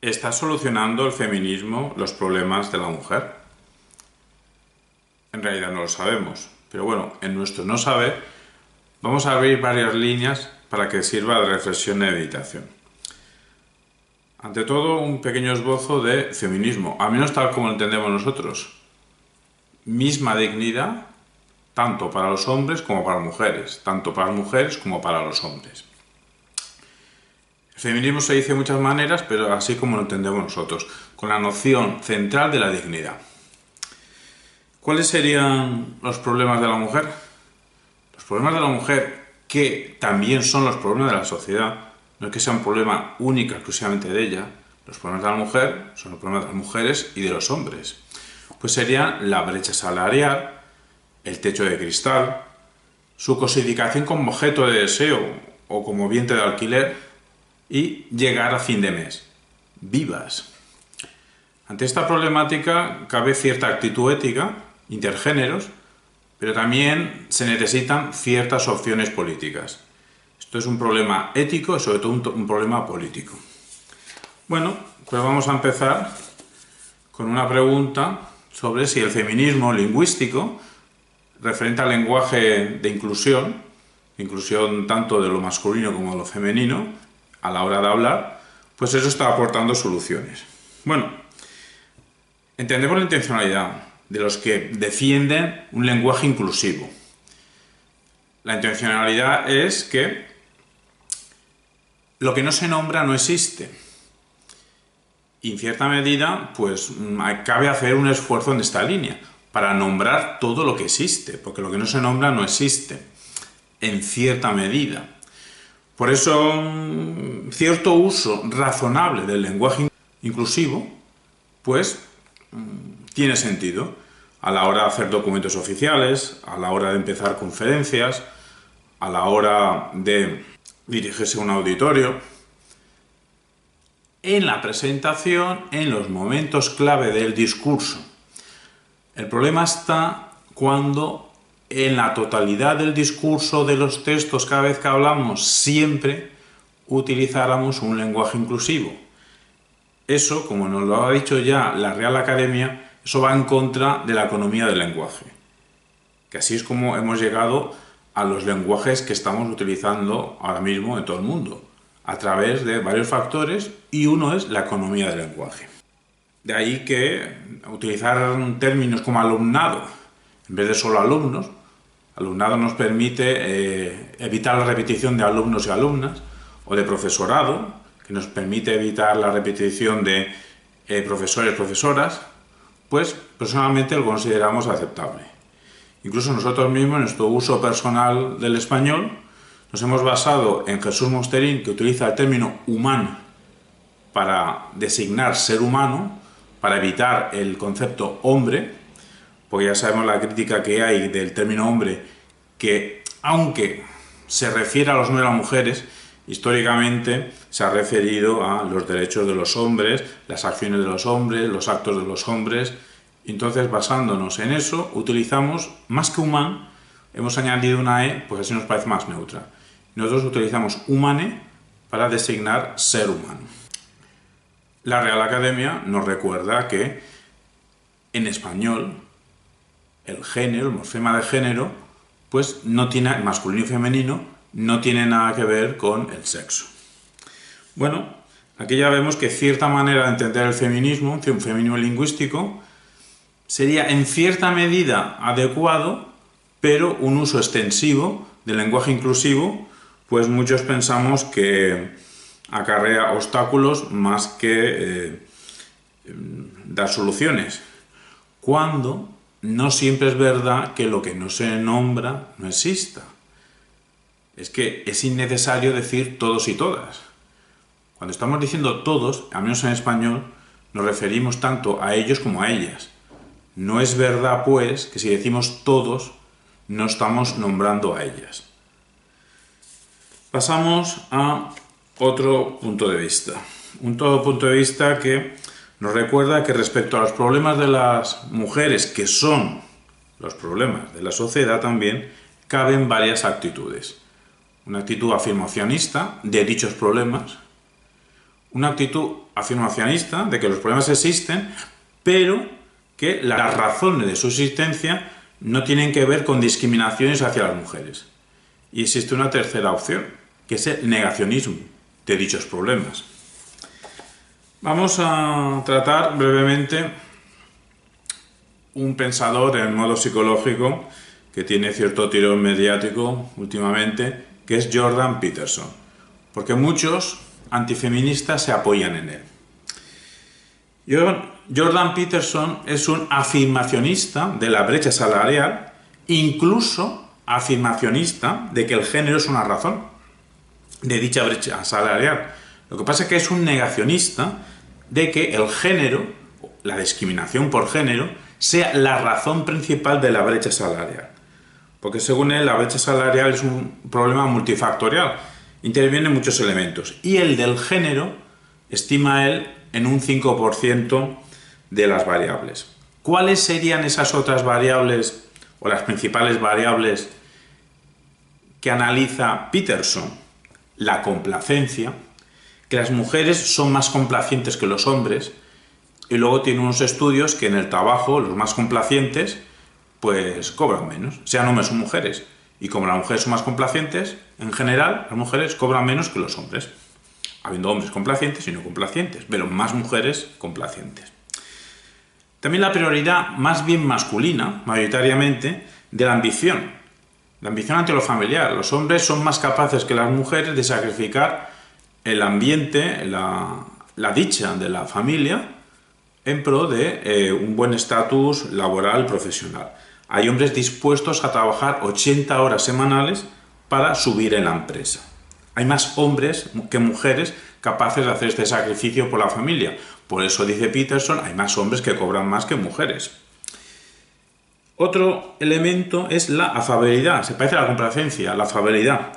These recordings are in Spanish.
¿Está solucionando el feminismo los problemas de la mujer? En realidad no lo sabemos, pero bueno, en nuestro no saber vamos a abrir varias líneas para que sirva de reflexión y meditación. Ante todo, un pequeño esbozo de feminismo, al menos tal como lo entendemos nosotros. Misma dignidad, tanto para los hombres como para las mujeres, tanto para las mujeres como para los hombres. El feminismo se dice de muchas maneras, pero así como lo entendemos nosotros, con la noción central de la dignidad. ¿Cuáles serían los problemas de la mujer? Los problemas de la mujer, que también son los problemas de la sociedad, no es que sea un problema único, exclusivamente de ella. Los problemas de la mujer son los problemas de las mujeres y de los hombres. Pues serían la brecha salarial, el techo de cristal, su cosificación como objeto de deseo o como vientre de alquiler y llegar a fin de mes, vivas. Ante esta problemática cabe cierta actitud ética, intergéneros, pero también se necesitan ciertas opciones políticas. Esto es un problema ético y sobre todo un problema político. Bueno, pues vamos a empezar con una pregunta sobre si el feminismo lingüístico, referente al lenguaje de inclusión tanto de lo masculino como de lo femenino, a la hora de hablar, pues eso está aportando soluciones. Bueno, entendemos la intencionalidad de los que defienden un lenguaje inclusivo. La intencionalidad es que lo que no se nombra no existe. Y en cierta medida, pues cabe hacer un esfuerzo en esta línea para nombrar todo lo que existe, porque lo que no se nombra no existe, en cierta medida. Por eso, cierto uso razonable del lenguaje inclusivo, pues tiene sentido a la hora de hacer documentos oficiales, a la hora de empezar conferencias, a la hora de dirigirse a un auditorio, en la presentación, en los momentos clave del discurso. El problema está cuando en la totalidad del discurso, de los textos, cada vez que hablamos, siempre utilizáramos un lenguaje inclusivo. Eso, como nos lo ha dicho ya la Real Academia, eso va en contra de la economía del lenguaje. Que así es como hemos llegado a los lenguajes que estamos utilizando ahora mismo en todo el mundo, a través de varios factores, y uno es la economía del lenguaje. De ahí que utilizar términos como alumnado, en vez de solo alumnos, alumnado nos permite evitar la repetición de alumnos y alumnas, o de profesorado, que nos permite evitar la repetición de profesores y profesoras, pues personalmente lo consideramos aceptable. Incluso nosotros mismos, en nuestro uso personal del español, nos hemos basado en Jesús Mosterín, que utiliza el término humano para designar ser humano, para evitar el concepto hombre, porque ya sabemos la crítica que hay del término hombre, que aunque se refiere a los hombres y a las mujeres, históricamente se ha referido a los derechos de los hombres, las acciones de los hombres, los actos de los hombres. Entonces, basándonos en eso, utilizamos, más que human, hemos añadido una E, pues así nos parece más neutra. Nosotros utilizamos humane para designar ser humano. La Real Academia nos recuerda que en español el género, el morfema de género, pues no tiene, masculino y femenino, no tiene nada que ver con el sexo. Bueno, aquí ya vemos que cierta manera de entender el feminismo, un feminismo lingüístico, sería en cierta medida adecuado, pero un uso extensivo del lenguaje inclusivo, pues muchos pensamos que acarrea obstáculos más que dar soluciones, cuando no siempre es verdad que lo que no se nombra no exista. Es que es innecesario decir todos y todas. Cuando estamos diciendo todos, al menos en español, nos referimos tanto a ellos como a ellas. No es verdad, pues, que si decimos todos, no estamos nombrando a ellas. Pasamos a otro punto de vista. Un punto de vista que nos recuerda que respecto a los problemas de las mujeres, que son los problemas de la sociedad también, caben varias actitudes. Una actitud afirmacionista de dichos problemas, una actitud afirmacionista de que los problemas existen, pero que las razones de su existencia no tienen que ver con discriminaciones hacia las mujeres. Y existe una tercera opción, que es el negacionismo de dichos problemas. Vamos a tratar brevemente un pensador en modo psicológico que tiene cierto tirón mediático últimamente, que es Jordan Peterson, porque muchos antifeministas se apoyan en él. Jordan Peterson es un afirmacionista de la brecha salarial, incluso afirmacionista de que el género es una razón de dicha brecha salarial. Lo que pasa es que es un negacionista de que el género, la discriminación por género, sea la razón principal de la brecha salarial. Porque según él, la brecha salarial es un problema multifactorial, intervienen muchos elementos. Y el del género, estima él, en un 5% de las variables. ¿Cuáles serían esas otras variables o las principales variables que analiza Peterson? La complacencia, que las mujeres son más complacientes que los hombres, y luego tiene unos estudios que en el trabajo los más complacientes pues cobran menos, sean hombres o mujeres. Y como las mujeres son más complacientes, en general las mujeres cobran menos que los hombres, habiendo hombres complacientes y no complacientes, pero más mujeres complacientes. También la prioridad más bien masculina, mayoritariamente, de la ambición. La ambición ante lo familiar. Los hombres son más capaces que las mujeres de sacrificar el ambiente, la dicha de la familia, en pro de un buen estatus laboral profesional. Hay hombres dispuestos a trabajar 80 horas semanales para subir en la empresa. Hay más hombres que mujeres capaces de hacer este sacrificio por la familia. Por eso, dice Peterson, hay más hombres que cobran más que mujeres. Otro elemento es la afabilidad. Se parece a la complacencia, la afabilidad.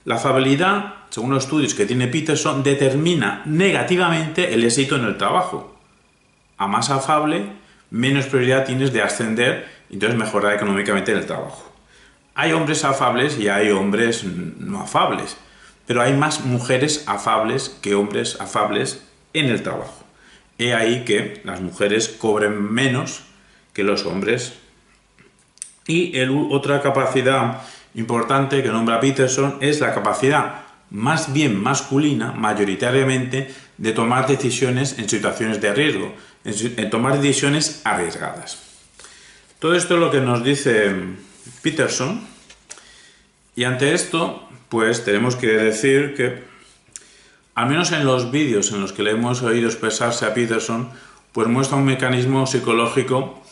La afabilidad, según los estudios que tiene Peterson, determina negativamente el éxito en el trabajo. A más afable, menos prioridad tienes de ascender y entonces mejorar económicamente en el trabajo. Hay hombres afables y hay hombres no afables, pero hay más mujeres afables que hombres afables en el trabajo. He ahí que las mujeres cobren menos que los hombres. Y otra capacidad importante que nombra Peterson es la capacidad más bien masculina, mayoritariamente, de tomar decisiones en situaciones de riesgo, en tomar decisiones arriesgadas. Todo esto es lo que nos dice Peterson, y ante esto, pues tenemos que decir que, al menos en los vídeos en los que le hemos oído expresarse a Peterson, pues muestra un mecanismo psicológico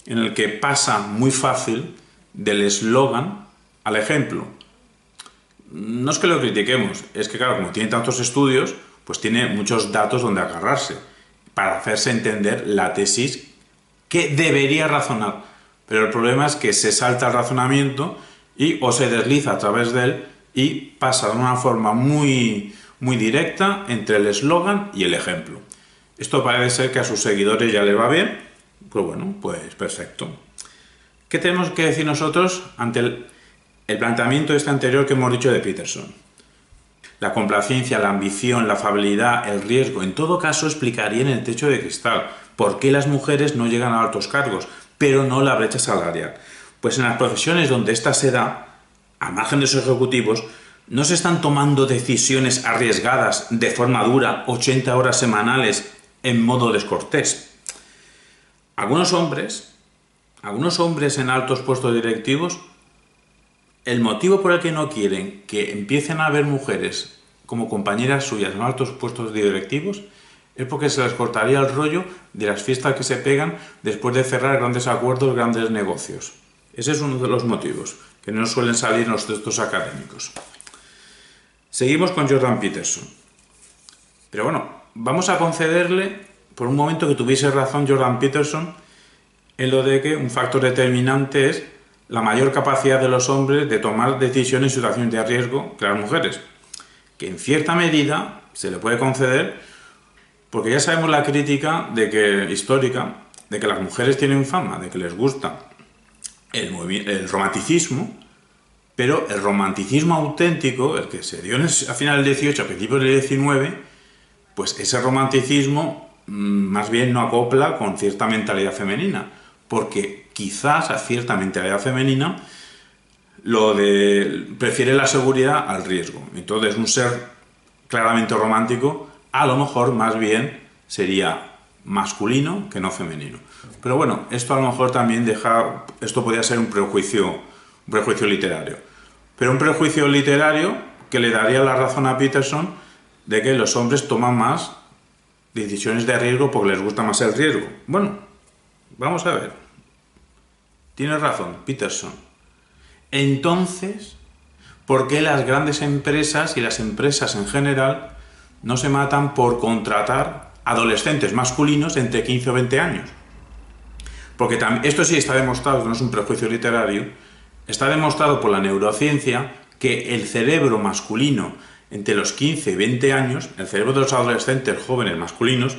en el que pasa muy fácil del eslogan al ejemplo. No es que lo critiquemos, es que claro, como tiene tantos estudios, pues tiene muchos datos donde agarrarse para hacerse entender la tesis que debería razonar. Pero el problema es que se salta el razonamiento o se desliza a través de él y pasa de una forma muy directa entre el eslogan y el ejemplo. Esto parece ser que a sus seguidores ya les va bien, pues bueno, pues perfecto. ¿Qué tenemos que decir nosotros ante el planteamiento este anterior que hemos dicho de Peterson? La complacencia, la ambición, la afabilidad, el riesgo, en todo caso explicaría en el techo de cristal por qué las mujeres no llegan a altos cargos, pero no la brecha salarial. Pues en las profesiones donde esta se da, al margen de sus ejecutivos, no se están tomando decisiones arriesgadas de forma dura, 80 horas semanales, en modo descortés. Algunos hombres en altos puestos directivos, el motivo por el que no quieren que empiecen a haber mujeres como compañeras suyas en altos puestos directivos es porque se les cortaría el rollo de las fiestas que se pegan después de cerrar grandes acuerdos, grandes negocios. Ese es uno de los motivos que no suelen salir en los textos académicos. Seguimos con Jordan Peterson. Pero bueno, vamos a concederle por un momento que tuviese razón Jordan Peterson en lo de que un factor determinante es la mayor capacidad de los hombres de tomar decisiones en situaciones de riesgo que las mujeres, que en cierta medida se le puede conceder porque ya sabemos la crítica histórica de que las mujeres tienen fama, de que les gusta el romanticismo, pero el romanticismo auténtico, el que se dio a finales del 18, a principios del 19, pues ese romanticismo más bien no acopla con cierta mentalidad femenina, porque quizás a cierta mentalidad femenina prefiere la seguridad al riesgo. Entonces, un ser claramente romántico a lo mejor más bien sería masculino que no femenino. Pero bueno, esto a lo mejor también esto podría ser un prejuicio literario. Pero un prejuicio literario que le daría la razón a Peterson de que los hombres toman más decisiones de riesgo porque les gusta más el riesgo. Bueno, vamos a ver. Tiene razón, Peterson. Entonces, ¿por qué las grandes empresas y las empresas en general no se matan por contratar adolescentes masculinos entre 15 o 20 años? Porque esto sí está demostrado, no es un prejuicio literario, está demostrado por la neurociencia que el cerebro masculino entre los 15 y 20 años, el cerebro de los adolescentes jóvenes masculinos,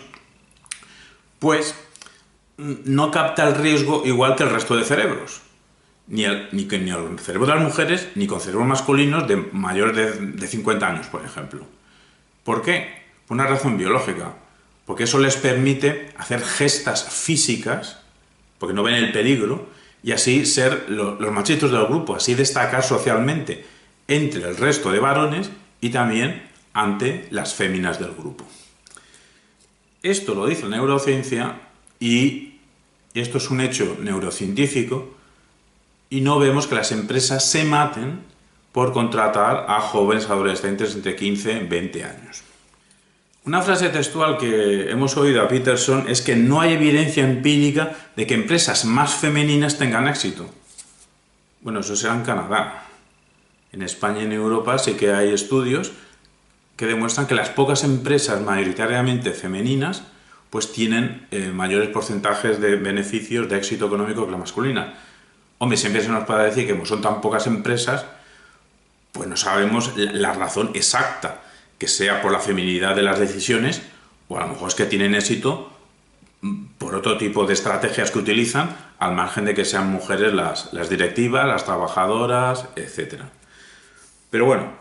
pues no capta el riesgo igual que el resto de cerebros. Ni el cerebro de las mujeres, ni con cerebros masculinos de mayores de 50 años, por ejemplo. ¿Por qué? Por una razón biológica. Porque eso les permite hacer gestas físicas, porque no ven el peligro, y así ser los machitos del grupo, así destacar socialmente entre el resto de varones y también ante las féminas del grupo. Esto lo dice la neurociencia y esto es un hecho neurocientífico y no vemos que las empresas se maten por contratar a jóvenes adolescentes entre 15 y 20 años. Una frase textual que hemos oído a Peterson es que no hay evidencia empírica de que empresas más femeninas tengan éxito. Bueno, eso será en Canadá. En España y en Europa sí que hay estudios que demuestran que las pocas empresas mayoritariamente femeninas pues tienen mayores porcentajes de beneficios de éxito económico que las masculinas. Hombre, siempre se nos puede decir que como son tan pocas empresas, pues no sabemos la razón exacta, que sea por la feminidad de las decisiones o a lo mejor es que tienen éxito por otro tipo de estrategias que utilizan, al margen de que sean mujeres las directivas, las trabajadoras, etc. Pero bueno,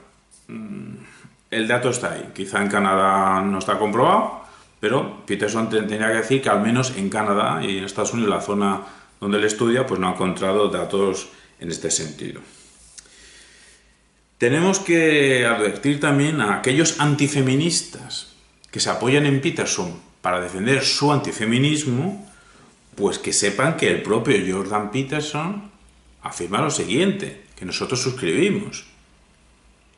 el dato está ahí. Quizá en Canadá no está comprobado, pero Peterson tendría que decir que al menos en Canadá y en Estados Unidos, la zona donde él estudia, pues no ha encontrado datos en este sentido. Tenemos que advertir también a aquellos antifeministas que se apoyan en Peterson para defender su antifeminismo, pues que sepan que el propio Jordan Peterson afirma lo siguiente, que nosotros suscribimos.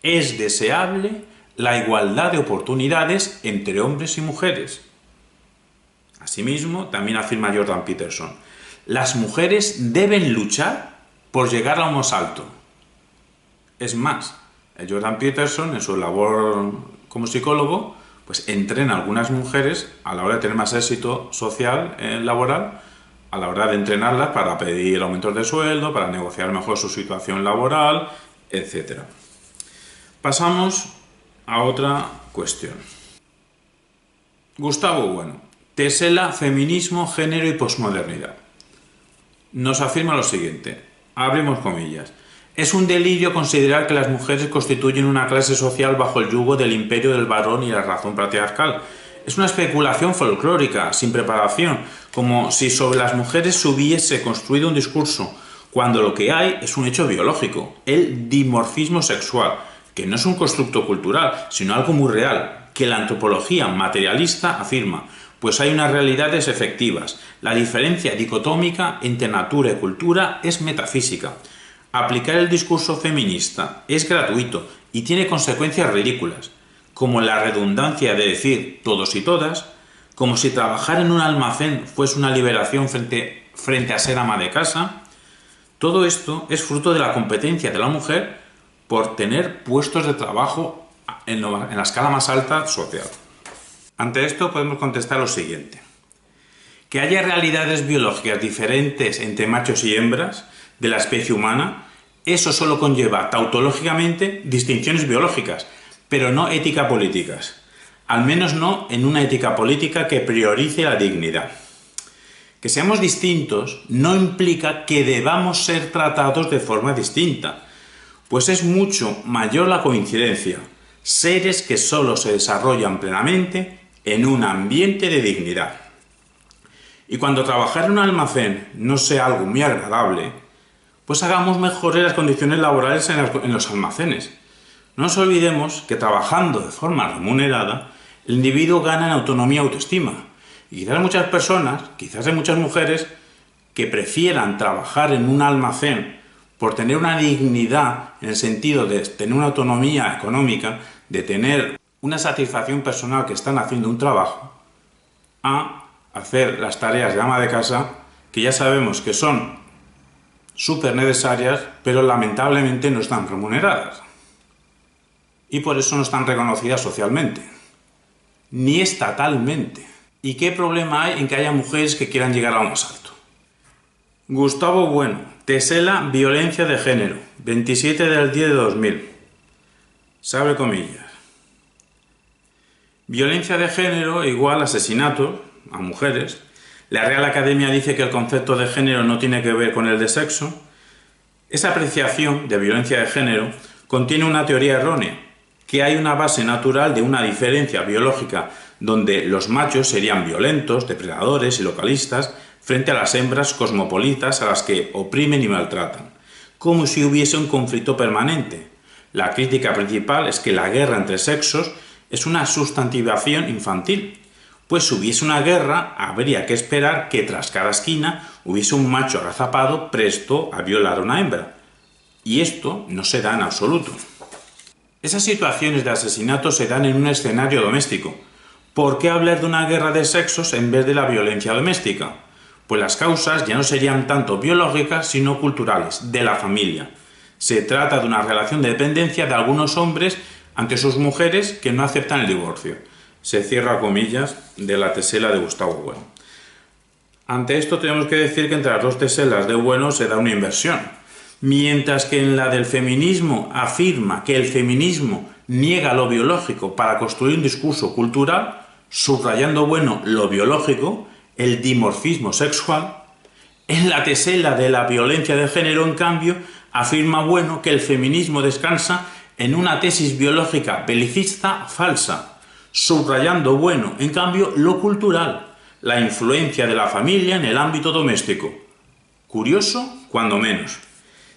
Es deseable la igualdad de oportunidades entre hombres y mujeres. Asimismo, también afirma Jordan Peterson, las mujeres deben luchar por llegar a lo más alto. Es más, Jordan Peterson, en su labor como psicólogo, pues entrena a algunas mujeres a la hora de tener más éxito social, laboral, a la hora de entrenarlas para pedir aumentos de sueldo, para negociar mejor su situación laboral, etc. Pasamos a otra cuestión. Gustavo Bueno, Tesela, feminismo, género y posmodernidad. Nos afirma lo siguiente, abrimos comillas, es un delirio considerar que las mujeres constituyen una clase social bajo el yugo del imperio del varón y la razón patriarcal. Es una especulación folclórica, sin preparación, como si sobre las mujeres se hubiese construido un discurso, cuando lo que hay es un hecho biológico, el dimorfismo sexual, que no es un constructo cultural, sino algo muy real, que la antropología materialista afirma, pues hay unas realidades efectivas. La diferencia dicotómica entre natura y cultura es metafísica. Aplicar el discurso feminista es gratuito y tiene consecuencias ridículas, como la redundancia de decir todos y todas, como si trabajar en un almacén fuese una liberación frente a ser ama de casa. Todo esto es fruto de la competencia de la mujer por tener puestos de trabajo en la escala más alta social. Ante esto podemos contestar lo siguiente. Que haya realidades biológicas diferentes entre machos y hembras de la especie humana, eso solo conlleva tautológicamente distinciones biológicas, pero no ética-políticas. Al menos no en una ética política que priorice la dignidad. Que seamos distintos no implica que debamos ser tratados de forma distinta, pues es mucho mayor la coincidencia, seres que solo se desarrollan plenamente en un ambiente de dignidad. Y cuando trabajar en un almacén no sea algo muy agradable, pues hagamos mejores las condiciones laborales en los almacenes. No nos olvidemos que trabajando de forma remunerada, el individuo gana en autonomía y autoestima. Y quizás muchas personas, quizás hay muchas mujeres, que prefieran trabajar en un almacén por tener una dignidad en el sentido de tener una autonomía económica, de tener una satisfacción personal que están haciendo un trabajo, a hacer las tareas de ama de casa, que ya sabemos que son súper necesarias, pero lamentablemente no están remuneradas. Y por eso no están reconocidas socialmente, ni estatalmente. ¿Y qué problema hay en que haya mujeres que quieran llegar a lo más alto? Gustavo Bueno, Tesela, violencia de género, 27 del 10 de 2000. Se abre comillas. Violencia de género igual asesinato a mujeres. La Real Academia dice que el concepto de género no tiene que ver con el de sexo. Esa apreciación de violencia de género contiene una teoría errónea, que hay una base natural de una diferencia biológica donde los machos serían violentos, depredadores y localistas frente a las hembras cosmopolitas a las que oprimen y maltratan, como si hubiese un conflicto permanente. La crítica principal es que la guerra entre sexos es una sustantivación infantil, pues si hubiese una guerra habría que esperar que tras cada esquina hubiese un macho agazapado presto a violar a una hembra. Y esto no se da en absoluto. Esas situaciones de asesinato se dan en un escenario doméstico. ¿Por qué hablar de una guerra de sexos en vez de la violencia doméstica? Pues las causas ya no serían tanto biológicas sino culturales, de la familia. Se trata de una relación de dependencia de algunos hombres ante sus mujeres que no aceptan el divorcio. Se cierra comillas de la Tesela de Gustavo Bueno. Ante esto tenemos que decir que entre las dos Teselas de Bueno se da una inversión. Mientras que en la del feminismo afirma que el feminismo niega lo biológico para construir un discurso cultural, subrayando Bueno lo biológico, el dimorfismo sexual, en la Tesela de la violencia de género, en cambio, afirma Bueno que el feminismo descansa en una tesis biológica belicista falsa, subrayando Bueno, en cambio, lo cultural, la influencia de la familia en el ámbito doméstico. Curioso, cuando menos.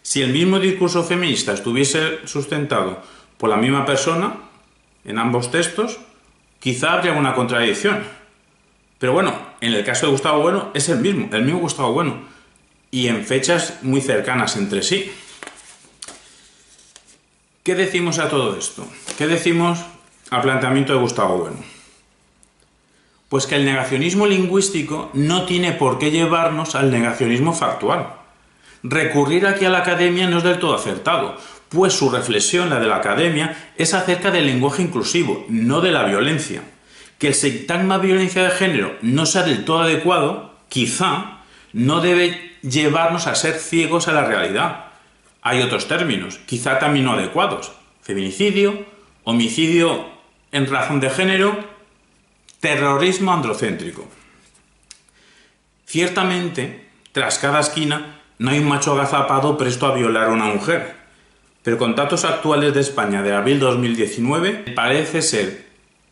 Si el mismo discurso feminista estuviese sustentado por la misma persona, en ambos textos, quizá habría una contradicción. Pero bueno, en el caso de Gustavo Bueno es el mismo Gustavo Bueno, y en fechas muy cercanas entre sí. ¿Qué decimos a todo esto? ¿Qué decimos al planteamiento de Gustavo Bueno? Pues que el negacionismo lingüístico no tiene por qué llevarnos al negacionismo factual. Recurrir aquí a la academia no es del todo acertado, pues su reflexión, la de la academia, es acerca del lenguaje inclusivo, no de la violencia. Que el sintagma violencia de género no sea del todo adecuado, quizá, no debe llevarnos a ser ciegos a la realidad. Hay otros términos, quizá también no adecuados: feminicidio, homicidio en razón de género, terrorismo androcéntrico. Ciertamente, tras cada esquina no hay un macho agazapado presto a violar a una mujer, pero con datos actuales de España de abril 2019 parece ser,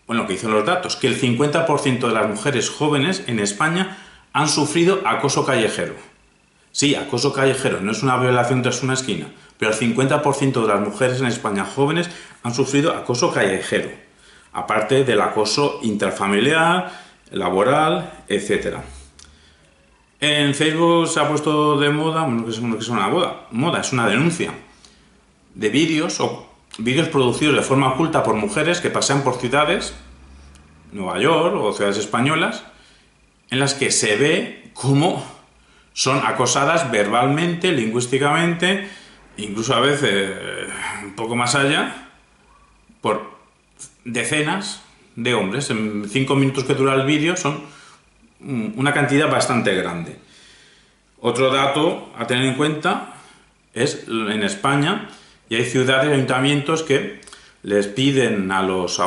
bueno, que dicen los datos, que el 50% de las mujeres jóvenes en España han sufrido acoso callejero. Sí, acoso callejero, no es una violación tras una esquina, pero el 50% de las mujeres en España jóvenes han sufrido acoso callejero, aparte del acoso intrafamiliar, laboral, etc. En Facebook se ha puesto de moda, bueno, que es una moda, es una denuncia de vídeos producidos de forma oculta por mujeres que pasean por ciudades, Nueva York o ciudades españolas, en las que se ve cómo son acosadas verbalmente, lingüísticamente, incluso a veces un poco más allá, por decenas de hombres. En 5 minutos que dura el vídeo son una cantidad bastante grande. Otro dato a tener en cuenta es en España, y hay ciudades y ayuntamientos que les piden a los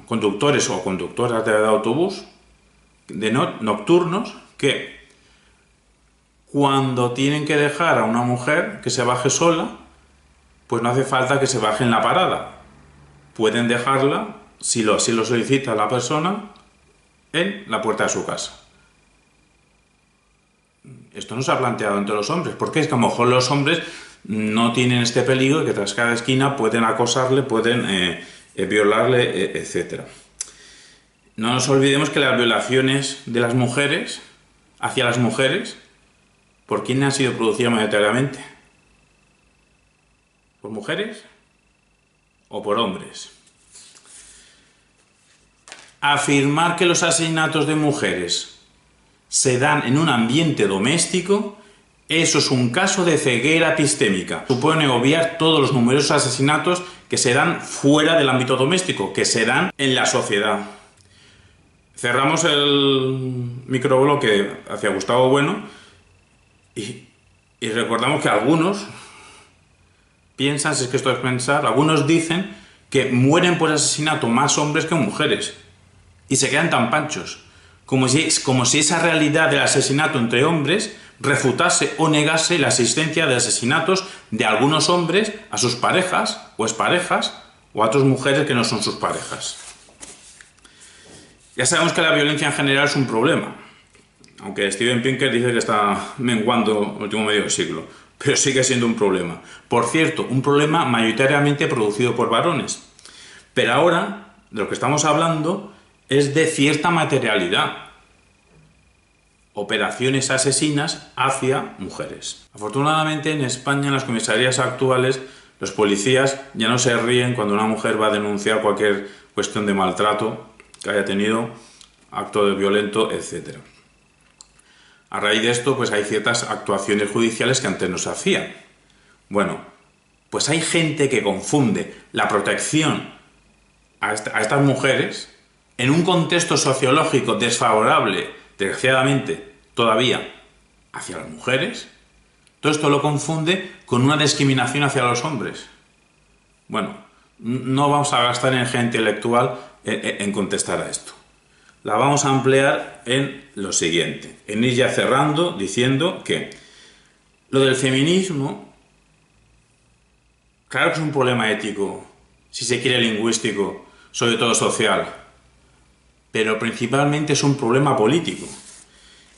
conductores o conductoras de autobús nocturnos que cuando tienen que dejar a una mujer que se baje sola, pues no hace falta que se baje en la parada. Pueden dejarla, si así lo solicita la persona, en la puerta de su casa. Esto no se ha planteado entre los hombres, porque es que a lo mejor los hombres no tienen este peligro que tras cada esquina pueden acosarle, pueden violarle, etc. No nos olvidemos que las violaciones de las mujeres hacia las mujeres, ¿por quién han sido producidas mayoritariamente? ¿Por mujeres o por hombres? Afirmar que los asesinatos de mujeres se dan en un ambiente doméstico, eso es un caso de ceguera epistémica. Supone obviar todos los numerosos asesinatos que se dan fuera del ámbito doméstico, que se dan en la sociedad. Cerramos el microbloque hacia Gustavo Bueno y recordamos que algunos piensan, si es que esto es pensar, algunos dicen que mueren por asesinato más hombres que mujeres y se quedan tan panchos, como si esa realidad del asesinato entre hombres refutase o negase la existencia de asesinatos de algunos hombres a sus parejas o exparejas o a otras mujeres que no son sus parejas. Ya sabemos que la violencia en general es un problema, aunque Steven Pinker dice que está menguando el último medio siglo, pero sigue siendo un problema. Por cierto, un problema mayoritariamente producido por varones. Pero ahora, de lo que estamos hablando es de cierta materialidad. Operaciones asesinas hacia mujeres. Afortunadamente, en España, en las comisarías actuales, los policías ya no se ríen cuando una mujer va a denunciar cualquier cuestión de maltrato que haya tenido, acto de violento, etc. A raíz de esto, pues hay ciertas actuaciones judiciales que antes no se hacían. Bueno, pues hay gente que confunde la protección a estas mujeres en un contexto sociológico desfavorable, desgraciadamente, todavía, hacia las mujeres. Todo esto lo confunde con una discriminación hacia los hombres. Bueno, no vamos a gastar energía intelectual en contestar a esto. La vamos a emplear en lo siguiente, en ir ya cerrando diciendo que lo del feminismo, claro que es un problema ético, si se quiere lingüístico, sobre todo social, pero principalmente es un problema político.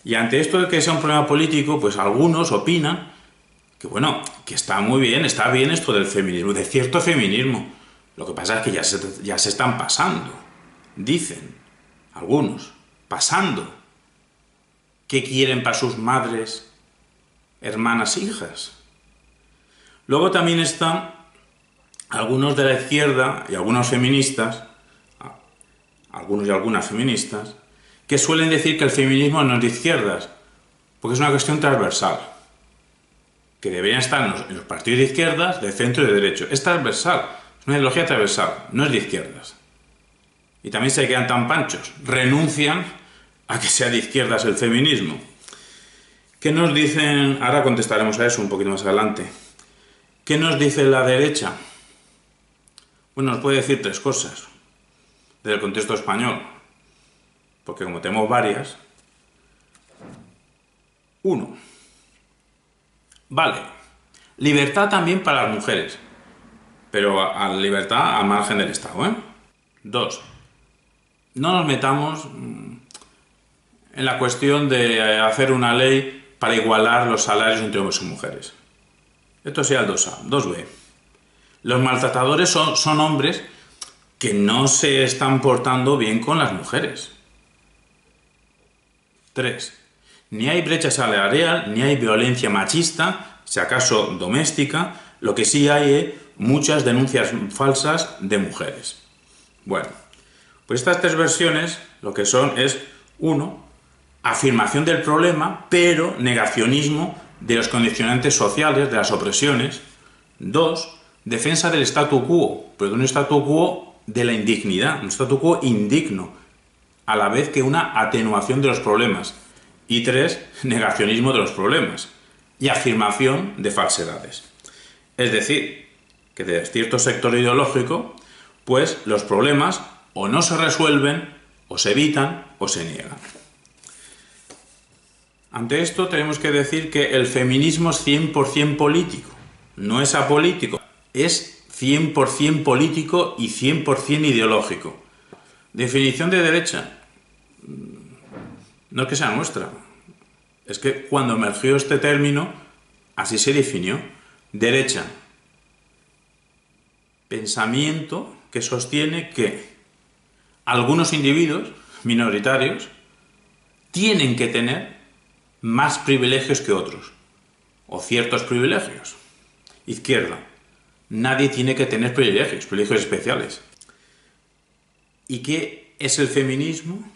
Y ante esto de que sea un problema político, pues algunos opinan que bueno, que está muy bien, está bien esto del feminismo, de cierto feminismo. Lo que pasa es que ya se están pasando, dicen algunos, pasando. ¿Qué quieren para sus madres, hermanas, hijas? Luego también están algunos de la izquierda y algunos feministas, algunos y algunas feministas, que suelen decir que el feminismo no es de izquierdas, porque es una cuestión transversal, que deberían estar en los partidos de izquierdas, de centro y de derecho. Es transversal, es una ideología transversal, no es de izquierdas. Y también se quedan tan panchos, renuncian a que sea de izquierdas el feminismo. ¿Qué nos dicen? Ahora contestaremos a eso un poquito más adelante. ¿Qué nos dice la derecha? Bueno, nos puede decir tres cosas del contexto español, porque como tenemos varias. Uno, vale, libertad también para las mujeres, pero a libertad al margen del Estado, ¿eh? Dos, no nos metamos en la cuestión de hacer una ley para igualar los salarios entre hombres y mujeres. Esto sea el 2A. 2B. Los maltratadores son hombres que no se están portando bien con las mujeres. 3. Ni hay brecha salarial, ni hay violencia machista, si acaso doméstica, lo que sí hay es muchas denuncias falsas de mujeres. Bueno, pues estas tres versiones lo que son es, uno, afirmación del problema, pero negacionismo de los condicionantes sociales, de las opresiones. 2, defensa del statu quo, pero de un statu quo de la indignidad, un statu quo indigno, a la vez que una atenuación de los problemas. Y 3, negacionismo de los problemas y afirmación de falsedades. Es decir, que de cierto sector ideológico, pues los problemas o no se resuelven, o se evitan, o se niegan. Ante esto tenemos que decir que el feminismo es 100% político, no es apolítico, es 100% político y 100% ideológico. Definición de derecha. no es que sea nuestra, es que cuando emergió este término, así se definió. Derecha, pensamiento que sostiene que algunos individuos minoritarios tienen que tener más privilegios que otros, o ciertos privilegios. Izquierda, nadie tiene que tener privilegios especiales. ¿Y qué es el feminismo?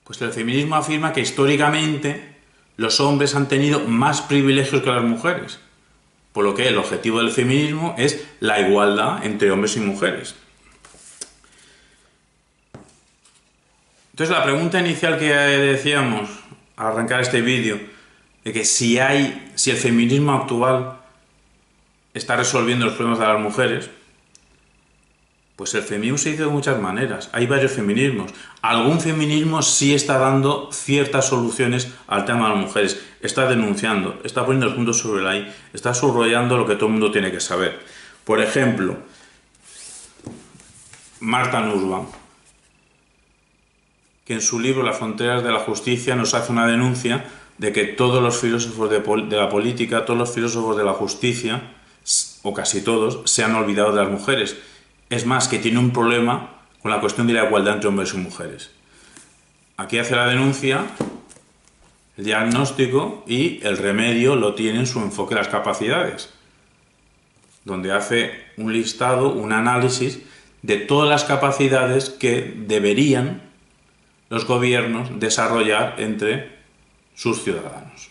Pues el feminismo afirma que históricamente los hombres han tenido más privilegios que las mujeres, por lo que el objetivo del feminismo es la igualdad entre hombres y mujeres. Entonces la pregunta inicial que decíamos al arrancar este vídeo, de que si el feminismo actual está resolviendo los problemas de las mujeres, pues el feminismo se dice de muchas maneras, hay varios feminismos. Algún feminismo sí está dando ciertas soluciones al tema de las mujeres, está denunciando, está poniendo los puntos sobre la I, está subrayando lo que todo el mundo tiene que saber. Por ejemplo, Marta Nussbaum, que en su libro Las fronteras de la justicia nos hace una denuncia de que todos los filósofos de la política, todos los filósofos de la justicia, o casi todos, se han olvidado de las mujeres. Es más, que tiene un problema con la cuestión de la igualdad entre hombres y mujeres. Aquí hace la denuncia, el diagnóstico y el remedio lo tiene en su enfoque de las capacidades, donde hace un listado, un análisis de todas las capacidades que deberían los gobiernos desarrollar entre sus ciudadanos.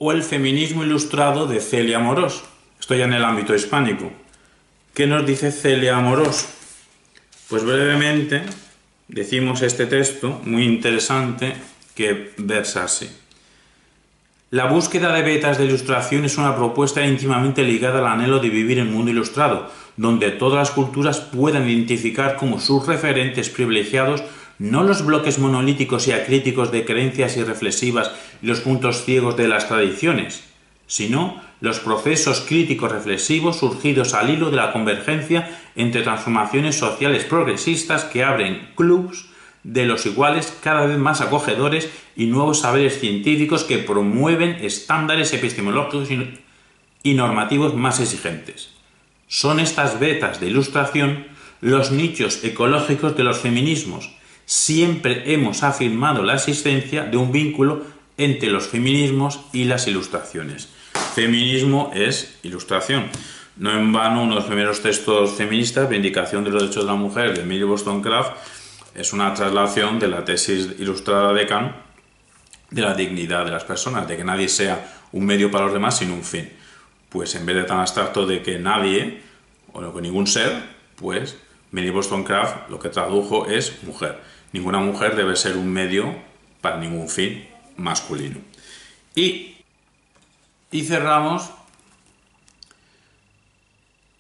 O el feminismo ilustrado de Celia Amorós. Esto ya en el ámbito hispánico. ¿Qué nos dice Celia Amorós? Pues brevemente decimos este texto muy interesante que versa así. La búsqueda de vetas de ilustración es una propuesta íntimamente ligada al anhelo de vivir en un mundo ilustrado, donde todas las culturas puedan identificar como sus referentes privilegiados no los bloques monolíticos y acríticos de creencias irreflexivas y los puntos ciegos de las tradiciones, sino los procesos críticos reflexivos surgidos al hilo de la convergencia entre transformaciones sociales progresistas que abren clubs de los iguales cada vez más acogedores y nuevos saberes científicos que promueven estándares epistemológicos y normativos más exigentes. Son estas vetas de ilustración los nichos ecológicos de los feminismos. Siempre hemos afirmado la existencia de un vínculo entre los feminismos y las ilustraciones. Feminismo es ilustración. No en vano, uno de los primeros textos feministas, Vindicación de los Derechos de la Mujer, de Emily Wollstonecraft, es una traslación de la tesis ilustrada de Kant de la dignidad de las personas, de que nadie sea un medio para los demás, sino un fin. Pues en vez de tan abstracto de que nadie, o que ningún ser, pues Emily Wollstonecraft lo que tradujo es mujer. Ninguna mujer debe ser un medio para ningún fin masculino. Y cerramos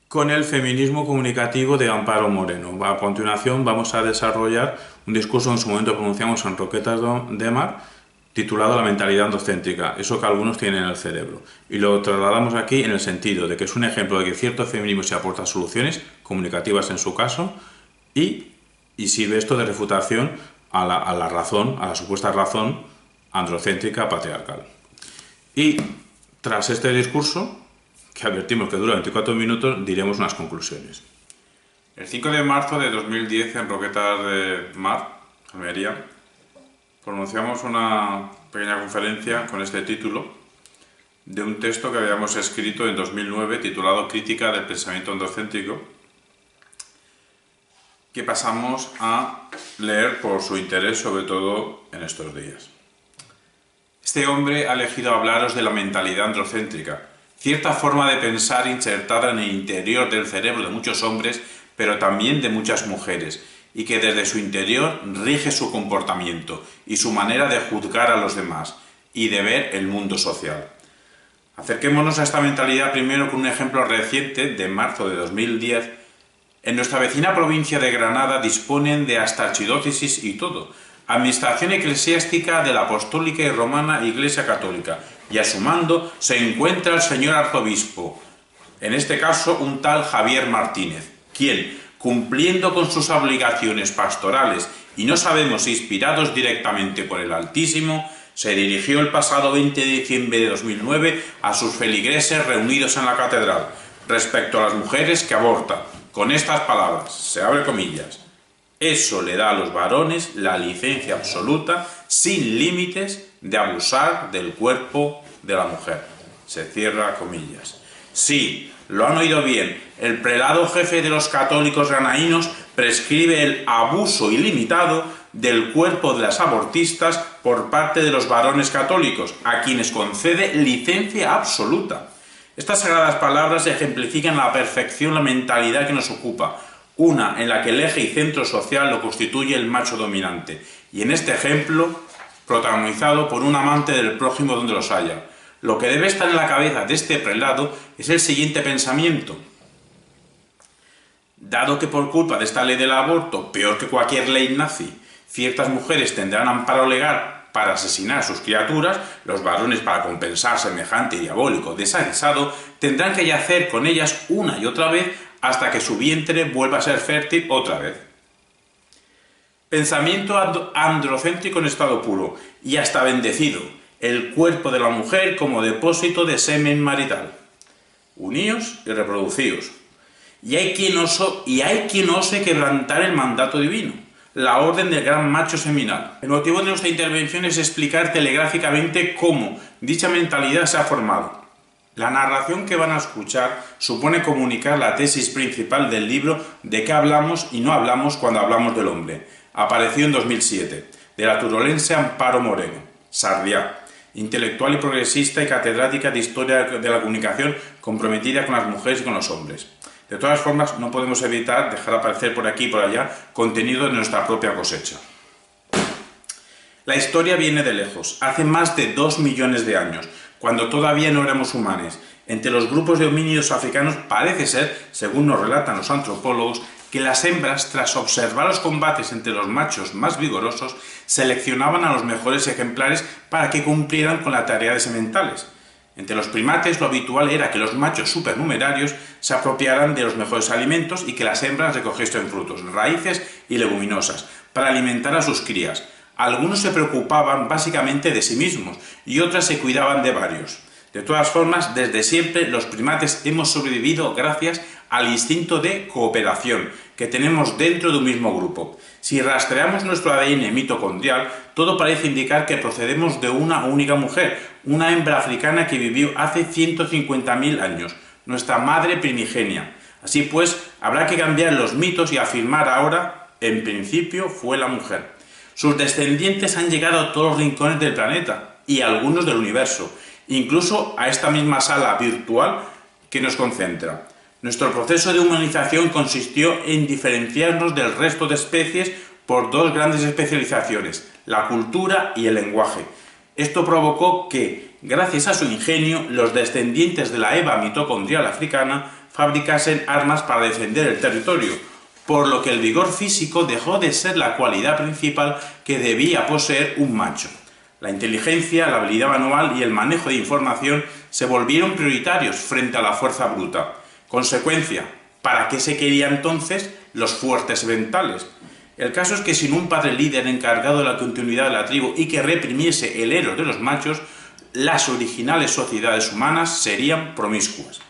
con el feminismo comunicativo de Amparo Moreno. A continuación vamos a desarrollar un discurso que en su momento pronunciamos en Roquetas de Mar, titulado La mentalidad androcéntrica, eso que algunos tienen en el cerebro. Y lo trasladamos aquí en el sentido de que es un ejemplo de que cierto feminismo se aporta soluciones, comunicativas en su caso, y sirve esto de refutación a la razón, a la supuesta razón androcéntrica patriarcal. Y tras este discurso, que advertimos que dura 24 minutos, diremos unas conclusiones. El 5 de marzo de 2010 en Roquetas de Mar, Almería, pronunciamos una pequeña conferencia con este título de un texto que habíamos escrito en 2009 titulado Crítica del pensamiento androcéntrico, que pasamos a leer por su interés, sobre todo en estos días. Este hombre ha elegido hablaros de la mentalidad androcéntrica, cierta forma de pensar insertada en el interior del cerebro de muchos hombres, pero también de muchas mujeres, y que desde su interior rige su comportamiento y su manera de juzgar a los demás y de ver el mundo social. Acerquémonos a esta mentalidad primero con un ejemplo reciente de marzo de 2010. En nuestra vecina provincia de Granada disponen de hasta archidiócesis y todo, administración eclesiástica de la Apostólica y Romana Iglesia Católica, y a su mando se encuentra el señor arzobispo, en este caso un tal Javier Martínez, quien, cumpliendo con sus obligaciones pastorales y no sabemos si inspirados directamente por el Altísimo, se dirigió el pasado 20 de diciembre de 2009 a sus feligreses reunidos en la catedral respecto a las mujeres que abortan, con estas palabras, se abre comillas: eso le da a los varones la licencia absoluta, sin límites, de abusar del cuerpo de la mujer. Se cierra comillas. Sí, lo han oído bien, el prelado jefe de los católicos granaínos prescribe el abuso ilimitado del cuerpo de las abortistas por parte de los varones católicos, a quienes concede licencia absoluta. Estas sagradas palabras ejemplifican a la perfección la mentalidad que nos ocupa, una en la que el eje y centro social lo constituye el macho dominante, y en este ejemplo, protagonizado por un amante del prójimo donde los haya. Lo que debe estar en la cabeza de este prelado es el siguiente pensamiento: dado que por culpa de esta ley del aborto, peor que cualquier ley nazi, ciertas mujeres tendrán amparo legal para asesinar a sus criaturas, los varones, para compensar semejante diabólico desaguisado, tendrán que yacer con ellas una y otra vez hasta que su vientre vuelva a ser fértil otra vez. Pensamiento androcéntrico en estado puro, y hasta bendecido, el cuerpo de la mujer como depósito de semen marital. Uníos y reproducíos. Y hay quien ose quebrantar el mandato divino, la orden del gran macho seminal. El motivo de nuestra intervención es explicar telegráficamente cómo dicha mentalidad se ha formado. La narración que van a escuchar supone comunicar la tesis principal del libro De qué hablamos y no hablamos cuando hablamos del hombre, apareció en 2007, de la turolense Amparo Moreno, Sarriá, intelectual y progresista y catedrática de Historia de la Comunicación comprometida con las mujeres y con los hombres. De todas formas, no podemos evitar dejar aparecer por aquí y por allá contenido de nuestra propia cosecha. La historia viene de lejos, hace más de 2 millones de años, cuando todavía no éramos humanos. Entre los grupos de homínidos africanos parece ser, según nos relatan los antropólogos, que las hembras, tras observar los combates entre los machos más vigorosos, seleccionaban a los mejores ejemplares para que cumplieran con la tarea de sementales. Entre los primates lo habitual era que los machos supernumerarios se apropiaran de los mejores alimentos y que las hembras recogiesen frutos, raíces y leguminosas para alimentar a sus crías. Algunos se preocupaban básicamente de sí mismos y otras se cuidaban de varios. De todas formas, desde siempre los primates hemos sobrevivido gracias al instinto de cooperación que tenemos dentro de un mismo grupo. Si rastreamos nuestro ADN mitocondrial, todo parece indicar que procedemos de una única mujer, una hembra africana que vivió hace 150.000 años, nuestra madre primigenia. Así pues, habrá que cambiar los mitos y afirmar ahora, en principio fue la mujer. Sus descendientes han llegado a todos los rincones del planeta y algunos del universo, incluso a esta misma sala virtual que nos concentra. Nuestro proceso de humanización consistió en diferenciarnos del resto de especies por dos grandes especializaciones, la cultura y el lenguaje. Esto provocó que, gracias a su ingenio, los descendientes de la Eva mitocondrial africana fabricasen armas para defender el territorio, por lo que el vigor físico dejó de ser la cualidad principal que debía poseer un macho. La inteligencia, la habilidad manual y el manejo de información se volvieron prioritarios frente a la fuerza bruta. Consecuencia, ¿para qué se querían entonces los fuertes mentales? El caso es que sin un padre líder encargado de la continuidad de la tribu y que reprimiese el héroe de los machos, las originales sociedades humanas serían promiscuas.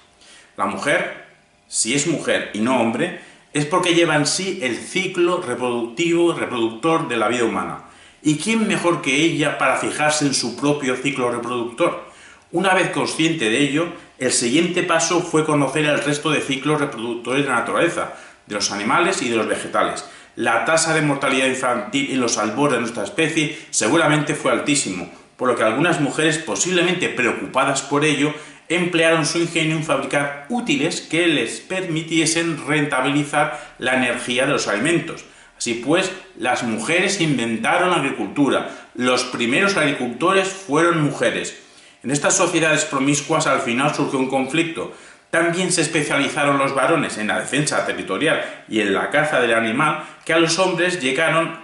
La mujer, si es mujer y no hombre, es porque lleva en sí el ciclo reproductor de la vida humana. ¿Y quién mejor que ella para fijarse en su propio ciclo reproductor? Una vez consciente de ello, el siguiente paso fue conocer el resto de ciclos reproductores de la naturaleza, de los animales y de los vegetales. La tasa de mortalidad infantil en los albores de nuestra especie seguramente fue altísimo, por lo que algunas mujeres, posiblemente preocupadas por ello, emplearon su ingenio en fabricar útiles que les permitiesen rentabilizar la energía de los alimentos. Así pues, las mujeres inventaron la agricultura. Los primeros agricultores fueron mujeres. En estas sociedades promiscuas al final surgió un conflicto. También se especializaron los varones en la defensa territorial y en la caza del animal, que los hombres llegaron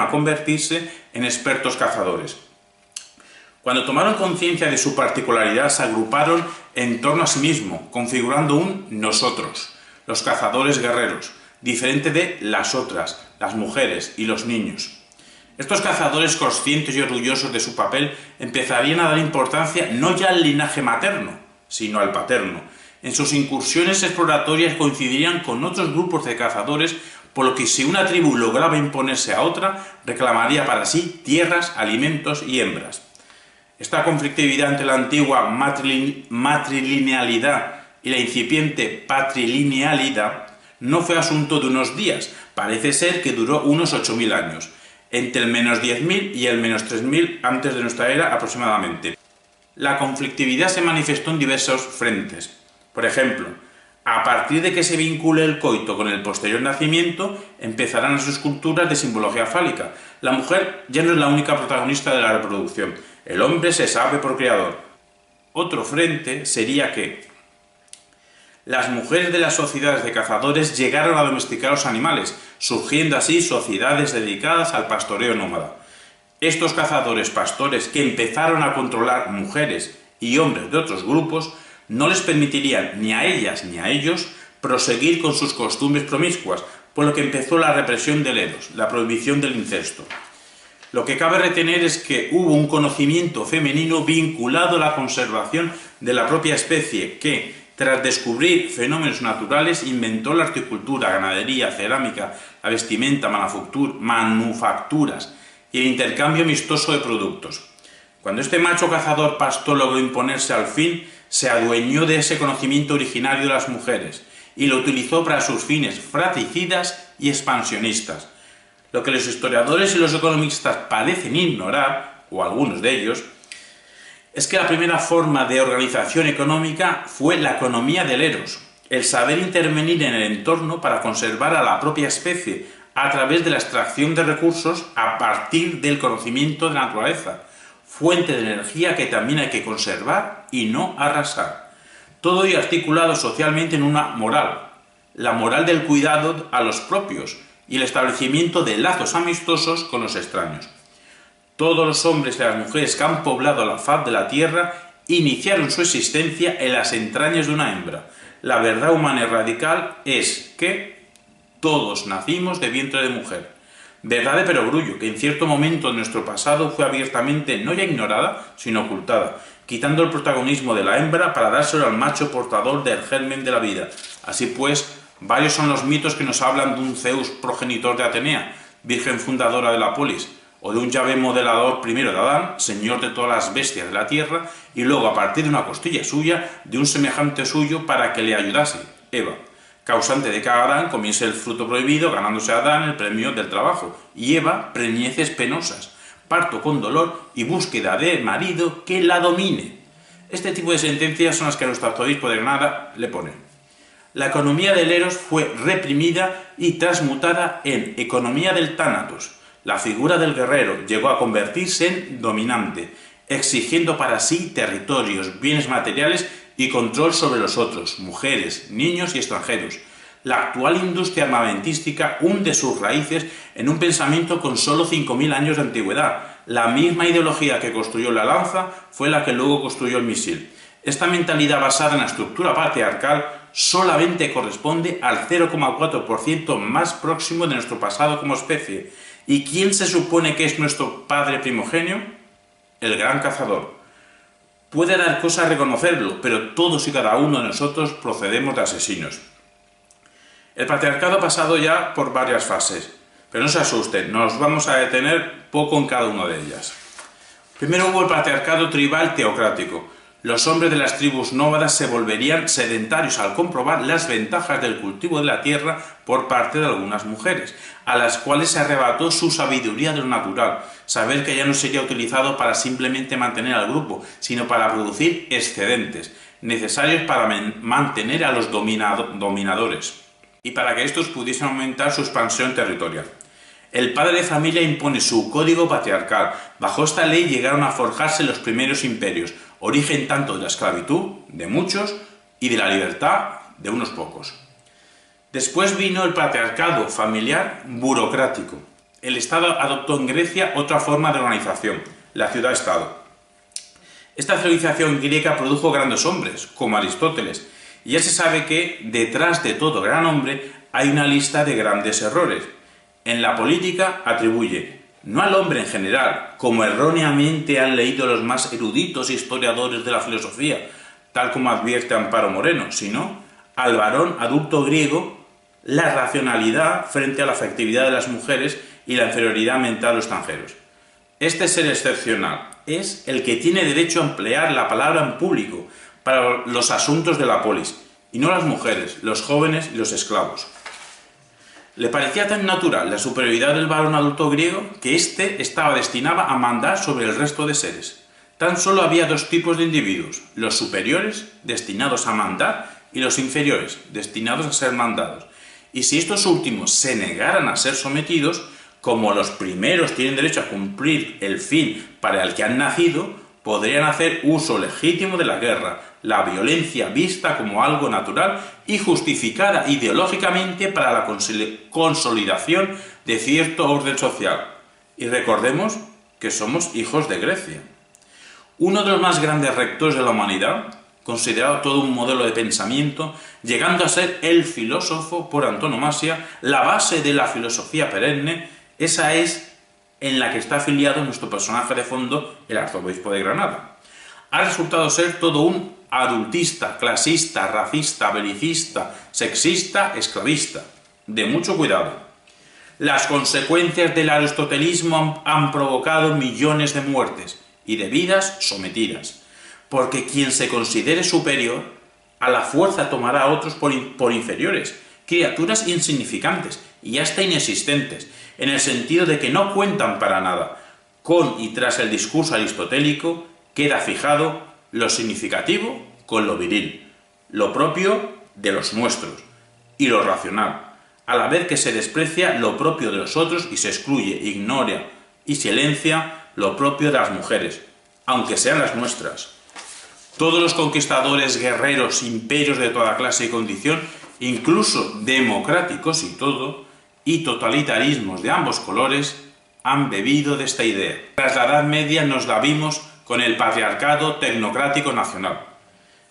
a convertirse en expertos cazadores. Cuando tomaron conciencia de su particularidad, se agruparon en torno a sí mismo, configurando un nosotros. los cazadores guerreros, diferente de las otras, las mujeres y los niños. Estos cazadores, conscientes y orgullosos de su papel, empezarían a dar importancia no ya al linaje materno, sino al paterno. En sus incursiones exploratorias coincidirían con otros grupos de cazadores, por lo que si una tribu lograba imponerse a otra, reclamaría para sí tierras, alimentos y hembras. Esta conflictividad entre la antigua matrilinealidad y la incipiente patrilinealidad no fue asunto de unos días, parece ser que duró unos 8.000 años, entre el menos 10.000 y el menos 3.000 antes de nuestra era aproximadamente. La conflictividad se manifestó en diversos frentes. Por ejemplo, a partir de que se vincule el coito con el posterior nacimiento, empezarán las esculturas de simbología fálica. La mujer ya no es la única protagonista de la reproducción. El hombre se sabe procreador. Otro frente sería que las mujeres de las sociedades de cazadores llegaron a domesticar los animales, surgiendo así sociedades dedicadas al pastoreo nómada. Estos cazadores pastores que empezaron a controlar mujeres y hombres de otros grupos no les permitirían ni a ellas ni a ellos proseguir con sus costumbres promiscuas, por lo que empezó la represión del eros, la prohibición del incesto. Lo que cabe retener es que hubo un conocimiento femenino vinculado a la conservación de la propia especie que, tras descubrir fenómenos naturales, inventó la horticultura, ganadería, cerámica, la vestimenta, manufacturas y el intercambio amistoso de productos. Cuando este macho cazador pastor logró imponerse al fin, se adueñó de ese conocimiento originario de las mujeres y lo utilizó para sus fines fratricidas y expansionistas. Lo que los historiadores y los economistas parecen ignorar, o algunos de ellos, es que la primera forma de organización económica fue la economía del eros, el saber intervenir en el entorno para conservar a la propia especie a través de la extracción de recursos a partir del conocimiento de la naturaleza, fuente de energía que también hay que conservar y no arrasar. Todo ello articulado socialmente en una moral, la moral del cuidado a los propios y el establecimiento de lazos amistosos con los extraños. Todos los hombres y las mujeres que han poblado la faz de la tierra iniciaron su existencia en las entrañas de una hembra. La verdad humana y radical es que todos nacimos de vientre de mujer. Verdad de perogrullo, que en cierto momento de nuestro pasado fue abiertamente no ya ignorada, sino ocultada, quitando el protagonismo de la hembra para dárselo al macho portador del germen de la vida. Así pues, varios son los mitos que nos hablan de un Zeus progenitor de Atenea, virgen fundadora de la polis, o de un Yahvé modelador primero de Adán, señor de todas las bestias de la tierra, y luego a partir de una costilla suya, de un semejante suyo para que le ayudase, Eva, causante de que Adán comiese el fruto prohibido, ganándose a Adán el premio del trabajo, y Eva preñeces penosas, parto con dolor y búsqueda de marido que la domine. Este tipo de sentencias son las que nuestro arzobispo de Granada le pone. La economía del eros fue reprimida y transmutada en economía del tánatos. La figura del guerrero llegó a convertirse en dominante, exigiendo para sí territorios, bienes materiales y control sobre los otros, mujeres, niños y extranjeros. La actual industria armamentística hunde sus raíces en un pensamiento con solo 5.000 años de antigüedad. La misma ideología que construyó la lanza fue la que luego construyó el misil. Esta mentalidad basada en la estructura patriarcal solamente corresponde al 0,4% más próximo de nuestro pasado como especie. ¿Y quién se supone que es nuestro padre primogenio? El gran cazador. Puede dar cosa reconocerlo, pero todos y cada uno de nosotros procedemos de asesinos. El patriarcado ha pasado ya por varias fases, pero no se asusten, nos vamos a detener poco en cada una de ellas. Primero hubo el patriarcado tribal teocrático. Los hombres de las tribus nómadas se volverían sedentarios al comprobar las ventajas del cultivo de la tierra por parte de algunas mujeres, a las cuales se arrebató su sabiduría de lo natural, saber que ya no sería utilizado para simplemente mantener al grupo, sino para producir excedentes, necesarios para mantener a los dominadores, y para que estos pudiesen aumentar su expansión territorial. El padre de familia impone su código patriarcal. Bajo esta ley llegaron a forjarse los primeros imperios, origen tanto de la esclavitud, de muchos, y de la libertad, de unos pocos. Después vino el patriarcado familiar burocrático. El Estado adoptó en Grecia otra forma de organización, la ciudad-estado. Esta civilización griega produjo grandes hombres, como Aristóteles, Y ya se sabe que detrás de todo gran hombre hay una lista de grandes errores. En la política atribuye, no al hombre en general, como erróneamente han leído los más eruditos historiadores de la filosofía, tal como advierte Amparo Moreno, sino al varón adulto griego, la racionalidad frente a la afectividad de las mujeres y la inferioridad mental de los extranjeros. Este ser excepcional es el que tiene derecho a emplear la palabra en público para los asuntos de la polis, y no las mujeres, los jóvenes y los esclavos. Le parecía tan natural la superioridad del varón adulto griego que éste estaba destinado a mandar sobre el resto de seres. Tan solo había dos tipos de individuos, los superiores, destinados a mandar, y los inferiores, destinados a ser mandados. Y si estos últimos se negaran a ser sometidos, como los primeros tienen derecho a cumplir el fin para el que han nacido, podrían hacer uso legítimo de la guerra, la violencia vista como algo natural y justificada ideológicamente para la consolidación de cierto orden social. Y recordemos que somos hijos de Grecia. Uno de los más grandes rectores de la humanidad, considerado todo un modelo de pensamiento, llegando a ser el filósofo por antonomasia, la base de la filosofía perenne, esa es en la que está afiliado nuestro personaje de fondo, el arzobispo de Granada. Ha resultado ser todo un adultista, clasista, racista, belicista, sexista, esclavista. De mucho cuidado. Las consecuencias del aristotelismo han provocado millones de muertes y de vidas sometidas, porque quien se considere superior, a la fuerza tomará a otros por inferiores, criaturas insignificantes y hasta inexistentes, en el sentido de que no cuentan para nada. Con y tras el discurso aristotélico queda fijado lo significativo con lo viril, lo propio de los nuestros y lo racional, a la vez que se desprecia lo propio de los otros y se excluye, ignora y silencia lo propio de las mujeres, aunque sean las nuestras. Todos los conquistadores, guerreros, imperios de toda clase y condición, incluso democráticos y totalitarismos de ambos colores, han bebido de esta idea. Tras la Edad Media nos la vimos con el patriarcado tecnocrático nacional.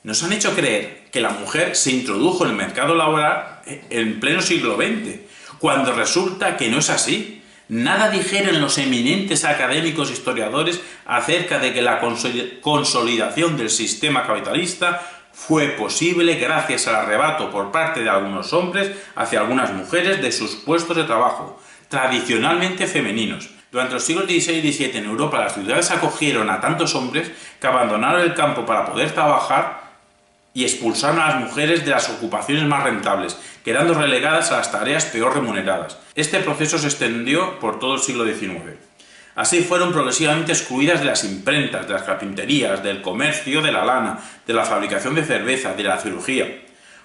Nos han hecho creer que la mujer se introdujo en el mercado laboral en pleno siglo XX, cuando resulta que no es así. Nada dijeron los eminentes académicos historiadores acerca de que la consolidación del sistema capitalista fue posible gracias al arrebato por parte de algunos hombres hacia algunas mujeres de sus puestos de trabajo, tradicionalmente femeninos. Durante los siglos XVI y XVII en Europa las ciudades acogieron a tantos hombres que abandonaron el campo para poder trabajar y expulsaron a las mujeres de las ocupaciones más rentables, quedando relegadas a las tareas peor remuneradas. Este proceso se extendió por todo el siglo XIX. Así fueron progresivamente excluidas de las imprentas, de las carpinterías, del comercio de la lana, de la fabricación de cerveza, de la cirugía.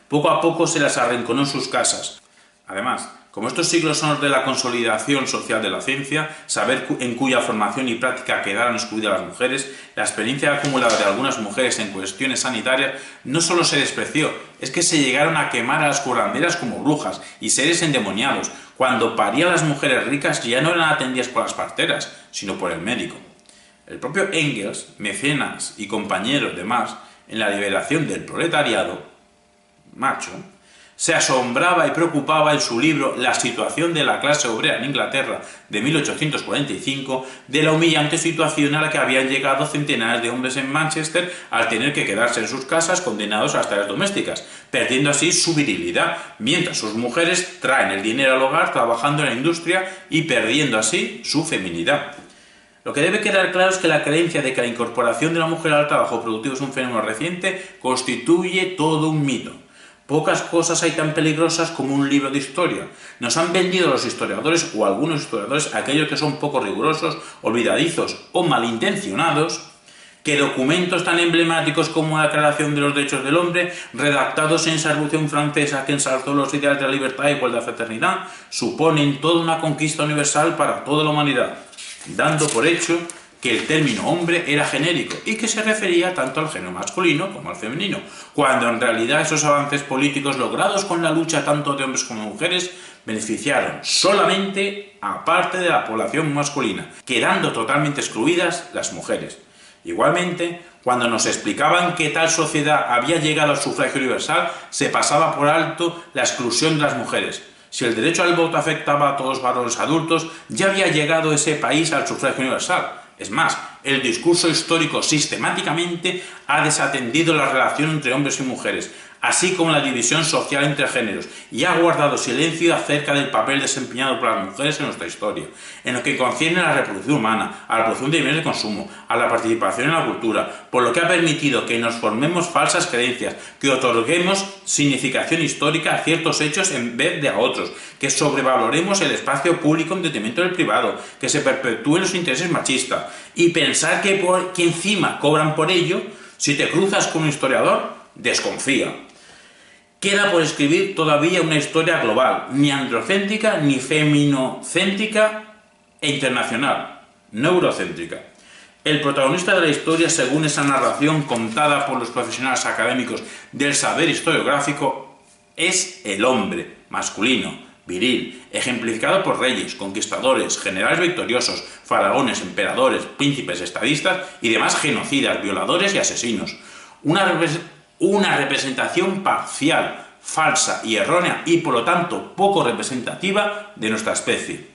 Poco a poco se las arrinconó en sus casas. Además, como estos siglos son los de la consolidación social de la ciencia, saber en cuya formación y práctica quedaron excluidas las mujeres, la experiencia acumulada de algunas mujeres en cuestiones sanitarias no solo se despreció, es que se llegaron a quemar a las curanderas como brujas y seres endemoniados. Cuando parían las mujeres ricas ya no eran atendidas por las parteras, sino por el médico. El propio Engels, mecenas y compañero de Marx en la liberación del proletariado macho, se asombraba y preocupaba en su libro La situación de la clase obrera en Inglaterra de 1845 de la humillante situación a la que habían llegado centenares de hombres en Manchester al tener que quedarse en sus casas condenados a las tareas domésticas, perdiendo así su virilidad, mientras sus mujeres traen el dinero al hogar trabajando en la industria y perdiendo así su feminidad. Lo que debe quedar claro es que la creencia de que la incorporación de la mujer al trabajo productivo es un fenómeno reciente constituye todo un mito. Pocas cosas hay tan peligrosas como un libro de historia. Nos han vendido los historiadores o algunos historiadores, aquellos que son poco rigurosos, olvidadizos o malintencionados, que documentos tan emblemáticos como la Declaración de los Derechos del Hombre, redactados en esa Revolución Francesa que ensalzó los ideales de la libertad, igualdad y fraternidad, suponen toda una conquista universal para toda la humanidad, dando por hecho que el término hombre era genérico y que se refería tanto al género masculino como al femenino, cuando en realidad esos avances políticos logrados con la lucha tanto de hombres como de mujeres beneficiaron solamente a parte de la población masculina, quedando totalmente excluidas las mujeres. Igualmente, Cuando nos explicaban que tal sociedad había llegado al sufragio universal, se pasaba por alto la exclusión de las mujeres. Si el derecho al voto afectaba a todos los varones adultos, ya había llegado ese país al sufragio universal. Es más, el discurso histórico sistemáticamente ha desatendido la relación entre hombres y mujeres, así como la división social entre géneros, y ha guardado silencio acerca del papel desempeñado por las mujeres en nuestra historia, en lo que concierne a la reproducción humana, a la producción de bienes de consumo, a la participación en la cultura, por lo que ha permitido que nos formemos falsas creencias, que otorguemos significación histórica a ciertos hechos en vez de a otros, que sobrevaloremos el espacio público en detrimento del privado, que se perpetúen los intereses machistas, y pensar que encima cobran por ello. Si te cruzas con un historiador, desconfía. Queda por escribir todavía una historia global, ni androcéntrica, ni feminocéntrica e internacional, no eurocéntrica. El protagonista de la historia, según esa narración contada por los profesionales académicos del saber historiográfico, es el hombre masculino, viril, ejemplificado por reyes, conquistadores, generales victoriosos, faraones, emperadores, príncipes, estadistas y demás genocidas, violadores y asesinos. Una representación parcial, falsa y errónea y por lo tanto poco representativa de nuestra especie.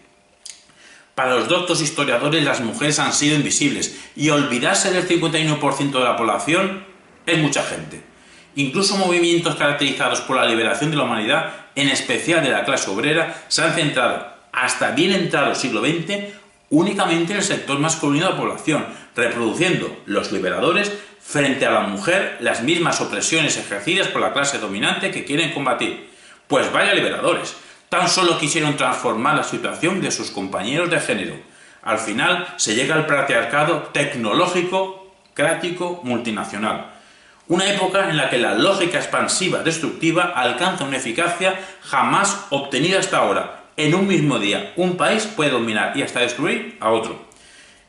Para los doctos historiadores las mujeres han sido invisibles y olvidarse del 51% de la población es mucha gente. Incluso movimientos caracterizados por la liberación de la humanidad, en especial de la clase obrera, se han centrado, hasta bien entrado el siglo XX, únicamente en el sector masculino de la población, reproduciendo los liberadores frente a la mujer las mismas opresiones ejercidas por la clase dominante que quieren combatir. Pues vaya liberadores, tan solo quisieron transformar la situación de sus compañeros de género. Al final se llega al patriarcado tecnológico, crático, multinacional. Una época en la que la lógica expansiva destructiva alcanza una eficacia jamás obtenida hasta ahora. En un mismo día, un país puede dominar y hasta destruir a otro.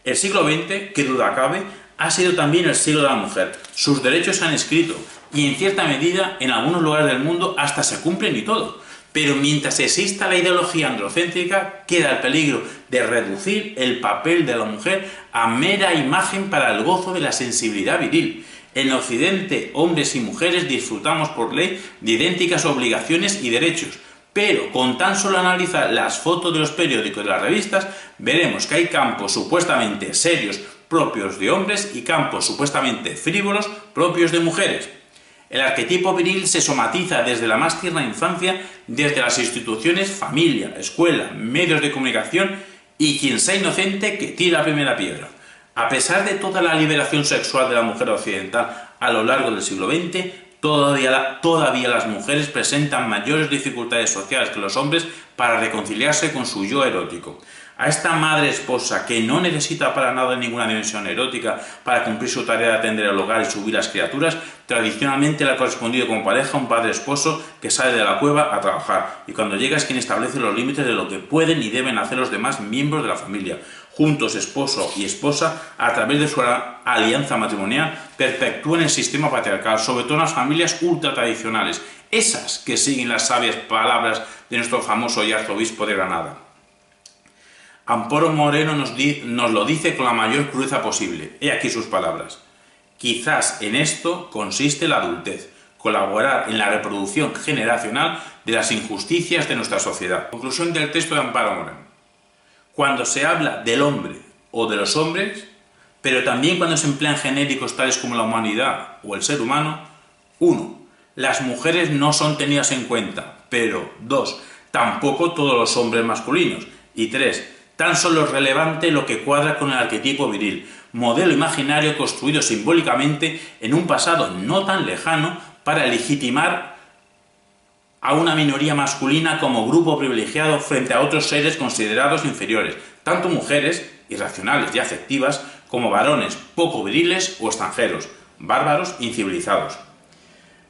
El siglo XX, qué duda cabe, ha sido también el siglo de la mujer. Sus derechos se han escrito y en cierta medida en algunos lugares del mundo hasta se cumplen y todo. Pero mientras exista la ideología androcéntrica, queda el peligro de reducir el papel de la mujer a mera imagen para el gozo de la sensibilidad viril. En Occidente, hombres y mujeres disfrutamos por ley de idénticas obligaciones y derechos, pero con tan solo analizar las fotos de los periódicos y de las revistas, veremos que hay campos supuestamente serios propios de hombres y campos supuestamente frívolos propios de mujeres. El arquetipo viril se somatiza desde la más tierna infancia, desde las instituciones, familia, escuela, medios de comunicación y quien sea inocente que tire la primera piedra. A pesar de toda la liberación sexual de la mujer occidental a lo largo del siglo XX, todavía las mujeres presentan mayores dificultades sociales que los hombres para reconciliarse con su yo erótico. A esta madre esposa, que no necesita para nada ninguna dimensión erótica para cumplir su tarea de atender al hogar y subir las criaturas, tradicionalmente le ha correspondido como pareja un padre esposo que sale de la cueva a trabajar, y cuando llega es quien establece los límites de lo que pueden y deben hacer los demás miembros de la familia. Juntos, esposo y esposa, a través de su alianza matrimonial, perpetúan el sistema patriarcal, sobre todo en las familias ultratradicionales, esas que siguen las sabias palabras de nuestro famoso y arzobispo de Granada. Amparo Moreno nos lo dice con la mayor crudeza posible. He aquí sus palabras. Quizás en esto consiste la adultez, colaborar en la reproducción generacional de las injusticias de nuestra sociedad. Conclusión del texto de Amparo Moreno. Cuando se habla del hombre o de los hombres, pero también cuando se emplean genéricos tales como la humanidad o el ser humano, 1. Las mujeres no son tenidas en cuenta, pero 2. Tampoco todos los hombres masculinos, y 3. Tan solo es relevante lo que cuadra con el arquetipo viril, modelo imaginario construido simbólicamente en un pasado no tan lejano para legitimar a una minoría masculina como grupo privilegiado frente a otros seres considerados inferiores, tanto mujeres, irracionales y afectivas, como varones poco viriles o extranjeros, bárbaros e incivilizados.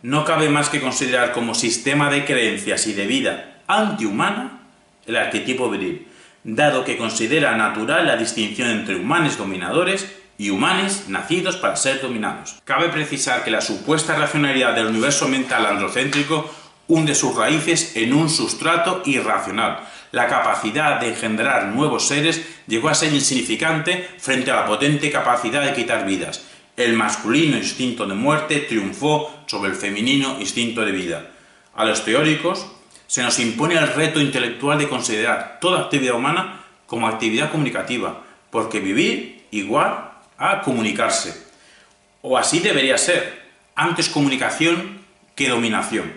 No cabe más que considerar como sistema de creencias y de vida antihumana el arquetipo viril, dado que considera natural la distinción entre humanes dominadores y humanes nacidos para ser dominados. Cabe precisar que la supuesta racionalidad del universo mental androcéntrico hunde sus raíces en un sustrato irracional. La capacidad de engendrar nuevos seres llegó a ser insignificante frente a la potente capacidad de quitar vidas. El masculino instinto de muerte triunfó sobre el femenino instinto de vida. A los teóricos se nos impone el reto intelectual de considerar toda actividad humana como actividad comunicativa, porque vivir igual a comunicarse. O así debería ser, antes comunicación que dominación.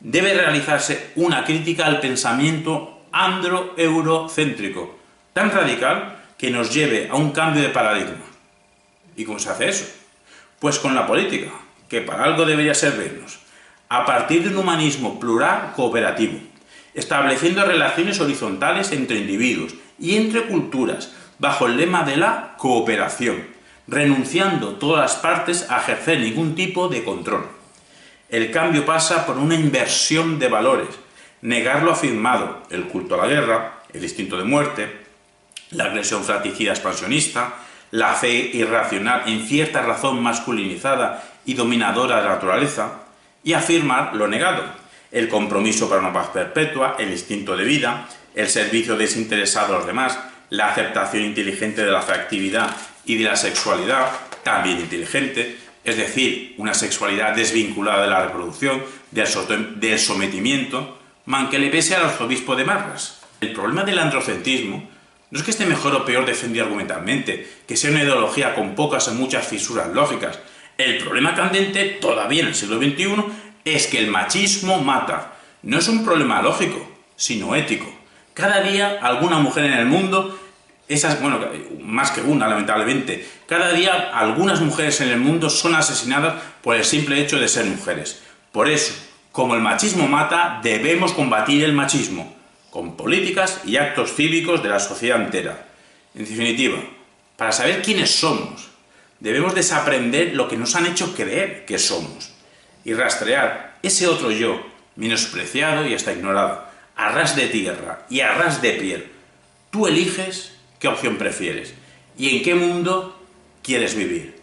Debe realizarse una crítica al pensamiento andro-eurocéntrico, tan radical que nos lleve a un cambio de paradigma. ¿Y cómo se hace eso? Pues con la política, que para algo debería servirnos, a partir de un humanismo plural cooperativo, estableciendo relaciones horizontales entre individuos y entre culturas, bajo el lema de la cooperación, renunciando todas las partes a ejercer ningún tipo de control. El cambio pasa por una inversión de valores, negar lo afirmado, el culto a la guerra, el instinto de muerte, la agresión fratricida expansionista, la fe irracional en cierta razón masculinizada y dominadora de la naturaleza, y afirmar lo negado, el compromiso para una paz perpetua, el instinto de vida, el servicio desinteresado a los demás, la aceptación inteligente de la afectividad y de la sexualidad, también inteligente, es decir, una sexualidad desvinculada de la reproducción, del sometimiento, man que le pese al arzobispo de Marras. El problema del androcentrismo no es que esté mejor o peor defendido argumentalmente, que sea una ideología con pocas o muchas fisuras lógicas. El problema candente, todavía en el siglo XXI, es que el machismo mata. No es un problema lógico, sino ético. Cada día alguna mujer en el mundo, más que una lamentablemente, cada día algunas mujeres en el mundo son asesinadas por el simple hecho de ser mujeres. Por eso, como el machismo mata, debemos combatir el machismo, con políticas y actos cívicos de la sociedad entera. En definitiva, para saber quiénes somos, debemos desaprender lo que nos han hecho creer que somos y rastrear ese otro yo, menospreciado y hasta ignorado, a ras de tierra y a ras de piel. Tú eliges qué opción prefieres y en qué mundo quieres vivir.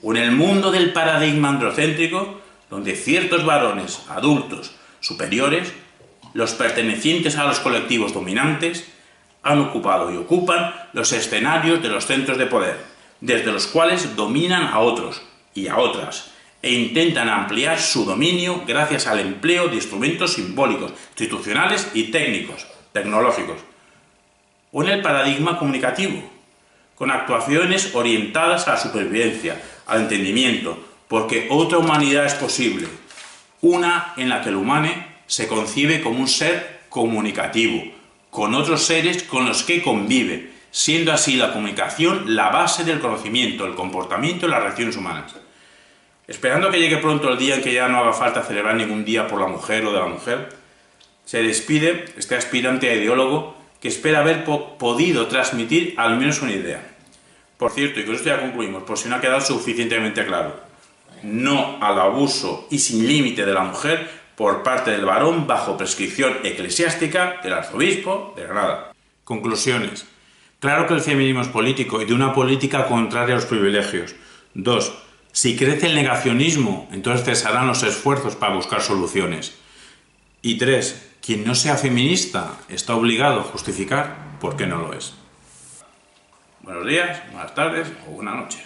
O en el mundo del paradigma androcéntrico, donde ciertos varones adultos superiores, los pertenecientes a los colectivos dominantes, han ocupado y ocupan los escenarios de los centros de poder, desde los cuales dominan a otros y a otras, e intentan ampliar su dominio gracias al empleo de instrumentos simbólicos, institucionales y técnicos, tecnológicos. O en el paradigma comunicativo, con actuaciones orientadas a la supervivencia, al entendimiento, porque otra humanidad es posible, una en la que el humano se concibe como un ser comunicativo, con otros seres con los que convive, siendo así la comunicación la base del conocimiento, el comportamiento y las reacciones humanas. Esperando que llegue pronto el día en que ya no haga falta celebrar ningún día por la mujer o de la mujer, se despide este aspirante a ideólogo que espera haber podido transmitir al menos una idea. Por cierto, y con esto ya concluimos, por si no ha quedado suficientemente claro, no al abuso y sin límite de la mujer por parte del varón bajo prescripción eclesiástica del arzobispo de Granada. Conclusiones. Claro que el feminismo es político y de una política contraria a los privilegios. 2. Si crece el negacionismo, entonces cesarán los esfuerzos para buscar soluciones. Y 3. Quien no sea feminista está obligado a justificar por qué no lo es. Buenos días, buenas tardes o buenas noches.